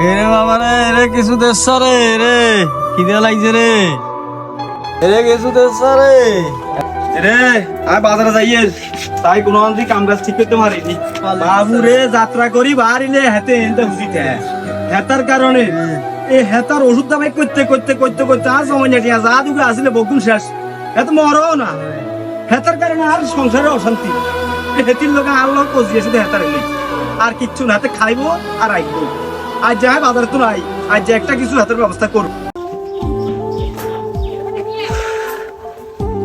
এরে বাবা রে, এরে কিছু দেশ রে, রে কি দেয়া লাগছে রে, এরে কিছু দেশ রে। রে আমি বাজারে যাইয়ে তাই কোনো অন্তি কাম কাজ ঠিক করতে পারিনি। বাবু রে যাত্রা করি বাড়িলে হেতে এনতে বুঝিতে হেতার কারণে এই হেতার ওষুধ দাবাই করতে করতে করতে করতে আর সময় নেই। যা দুটো আসলে বকুল শেষ, এত মরও না। হেতার কারণে আর সংসারে অশান্তি। হেতির লোক আর লোক কজিয়ে শুধু হেতার এলে আর কিচ্ছু না, হাতে খাইবো আর আইবো। আজ যাই বাজারে তো নাই, আজ যে একটা কিছু হাতের ব্যবস্থা করবো।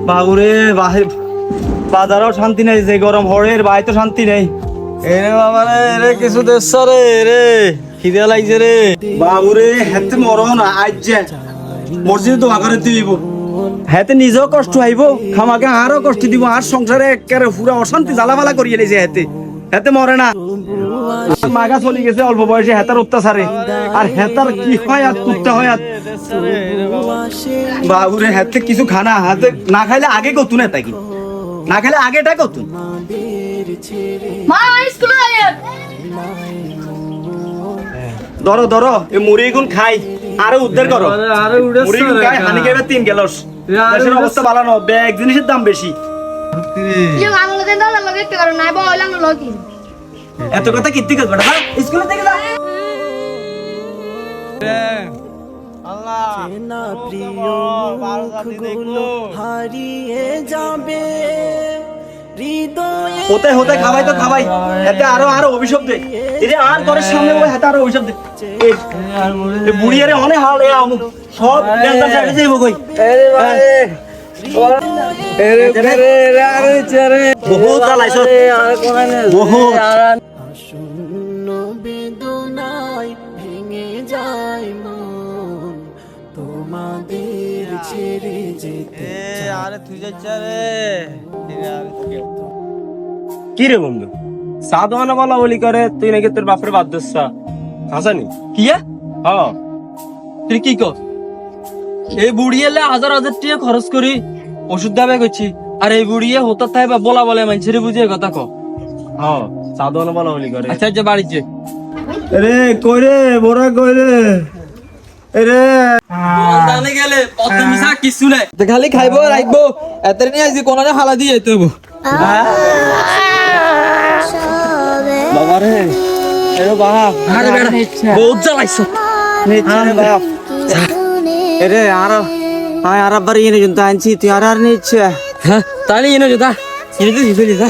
বাবুরে বাজারও শান্তি নেই, যে গরম হরের বাইরে তো শান্তি নেই। এরে বাবা রে, এরে কিছু দেশ রে, রে কি দেয়া লাগছে রে। বাবুরে হেতে মরো না, আজ যে মসজিদে দোয়া করে দিব, হেতে নিজেও কষ্ট আইব, খামাকে আরো কষ্ট দিব। আর সংসারে একেবারে পুরা অশান্তি জ্বালাবালা করিয়ে নিয়েছে। হেতে হেতে মরে না, মাগা চলে গেছে অল্প বয়সে হেতার অত্যাচারে। আর হেতার কি হয় আর কুত্তা হয় আর বাবুরে হেতে কিছু খানা হাতে না খাইলে আগে কতুন এটা কি না খাইলে আগেটা কতুন। মা স্কুলে যাই। ধরো ধরো এই মুড়ি গুন খাই আরো উদ্ধার করো। আরে উড়ে মুড়ি গুন খাই হানি খাইবে 3 গেলস। দেশের অবস্থা ভালো না, ব্যাগ জিনিসের দাম বেশি। যে আঙুলে দেন দাও লাগে একটা কারণ নাই বইলাম লগি। এত কথা কিত্তি করবে না, স্কুলে থেকে যা। হতে হতে খাবাই তো খাবাই, এতে আরো আরো অভিশাপ দে। এরে আর ঘরের সামনে বই হাতে আরো অভিশাপ দে। এই বুড়ি আরে অনেক হাল এ আমু সব ড্যান্সার সাইডে যাইবো কই। এরে বাবা এরে এরে আরে চারে বহুত জ্বালাইছ আর কোনা নে বহুত। শূন্য বেদনায় ভেঙে যায় মন, তোমাদের ছেড়ে যেতে আরে তুই যাচ্ছা রে। কি রে বন্ধু সাধুয়ানা বলা বলি করে তুই নাকি তোর বাপের বাদ দোসা হাসানি কি হ্যাঁ তুই কি কর? এই বুড়িয়ে হাজার হাজার টাকা খরচ করি ওষুধ দাবে করছি, আর এই বুড়িয়ে হতার থাকবে বলা বলে মানুষের বুঝিয়ে কথা ক। হ্যাঁ সাধুয়ানা বলা বলি করে। আচ্ছা যে বাড়িতে রে কই রে বড়া কই রে রে জানে গেলে কত মিশা কিছু নাই, খালি খাইবো রাখবো এত নিয়ে আইছি কোন হালা দিয়ে যেতে হবো। বাবা রে এরো বাপ আরে বেড়া বহুত জ্বালাইছো। বাপ এরে আর আর আবার ইনে জুন আনছি তুই আর আর নিচ্ছে। হ্যাঁ তাহলে এনে যা এনে তো